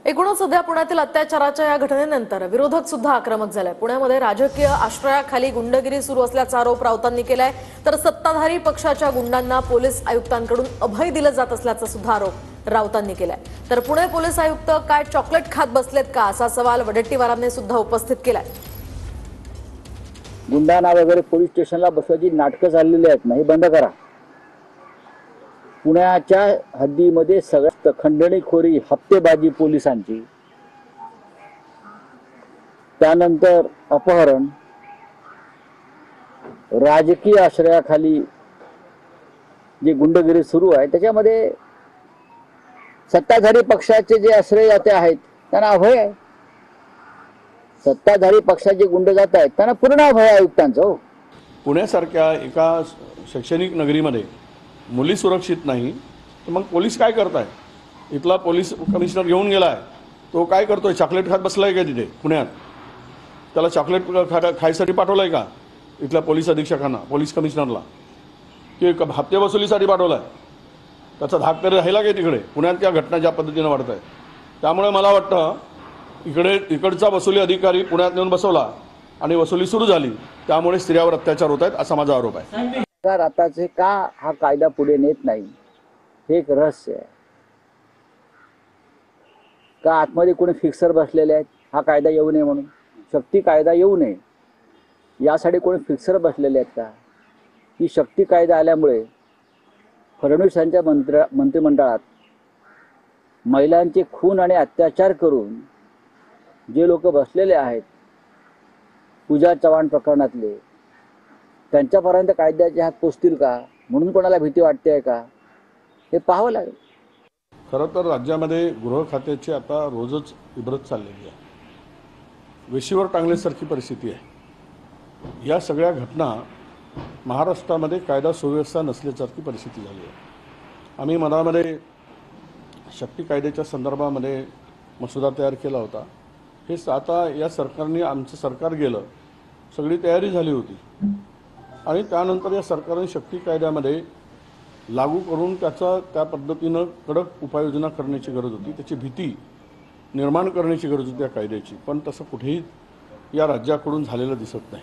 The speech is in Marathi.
एकूणच सध्या पुण्यातील अत्याचाराच्या या घटनेनंतर विरोधक सुद्धा आक्रमक झाले। पुण्यामध्ये राजकीय आश्रयाखाली गुंडगिरी सुरू असल्याचा आरोप राऊतांनी केलाय, तर सत्ताधारी पक्षाच्या गुंडांना पोलीस आयुक्तांकडून अभय दिलं जात असल्याचा सुद्धा आरोप राऊतांनी केलाय। तर पुणे पोलीस आयुक्त काय चॉकलेट खात बसलेत का असा सवाल वडेट्टीवारांनी सुद्धा उपस्थित केलाय। गुंडांना वगैरे पोलीस स्टेशनला बसवायची नाटकं चाललेली आहेत ना, हे बंद करा। पुण्याच्या हद्दीमध्ये सगळ्यात खंडणीखोरी, हप्तेबाजी पोलिसांची, त्यानंतर अपहरण, राजकीय आश्रयाखाली जे गुंडगिरी सुरू आहे त्याच्यामध्ये सत्ताधारी पक्षाचे जे आश्रयदाते आहेत त्यांना अभय आहे। सत्ताधारी पक्षाचे गुंड जात आहेत त्यांना पूर्ण अभय आयुक्तांचं। हो, पुण्यासारख्या एका शैक्षणिक नगरीमध्ये मुली सुरक्षित नाही तर मग पोलीस काय करताय? इथला पोलीस कमिशनर घेऊन गेलाय, तो काय करतोय? चॉकलेट खात बसलाय का तिथे पुण्यात? त्याला चॉकलेट खायसाठी पाठवलंय का इथल्या पोलीस अधीक्षकांना, पोलीस कमिशनरला, की हप्ते वसुलीसाठी पाठवलाय? त्याचा धाक तरी राहिला काय तिकडे? पुण्यात त्या घटना ज्या पद्धतीने वाढत आहे, त्यामुळे मला वाटतं इकडचा वसुली अधिकारी पुण्यात नेऊन बसवला आणि वसुली सुरू झाली, त्यामुळे स्त्रियांवर अत्याचार होत आहेत असा माझा आरोप आहे। आताचे का हा कायदा पुढे नेत नाही हे एक रहस्य आहे। का आतमध्ये कोणी फिक्सर बसलेले आहेत हा कायदा येऊ नये म्हणून? शक्ती कायदा येऊ नये यासाठी कोणी फिक्सर बसलेले आहेत का? की शक्ती कायदा आल्यामुळे फडणवीस यांच्या मंत्रिमंडळात महिलांचे खून आणि अत्याचार करून जे लोक बसलेले आहेत, पूजा चव्हाण प्रकरणातले, त्यांच्यापर्यंत कायद्याचे हात पोचतील का म्हणून कोणाला भीती वाटते का हे पाहावं लागेल। खरं तर राज्यामध्ये गृह खात्याची आता रोजच इब्रत चाललेली आहे, वेशीवर टांगल्यासारखी परिस्थिती आहे। या सगळ्या घटना महाराष्ट्रामध्ये कायदा सुव्यवस्था नसल्यासारखी परिस्थिती झाली आहे। आम्ही मनामध्ये शक्ती कायद्याच्या संदर्भामध्ये मसुदा तयार केला होता। हे आता या सरकारने, आमचं सरकार गेलं, सगळी तयारी झाली होती आणि त्यानंतर या सरकारने शक्ती कायद्यामध्ये लागू करून त्याचा त्या पद्धतीनं कडक उपाययोजना करण्याची गरज होती, त्याची भीती निर्माण करण्याची गरज होती त्या कायद्याची, पण तसं कुठेही या राज्याकडून झालेलं दिसत नाही।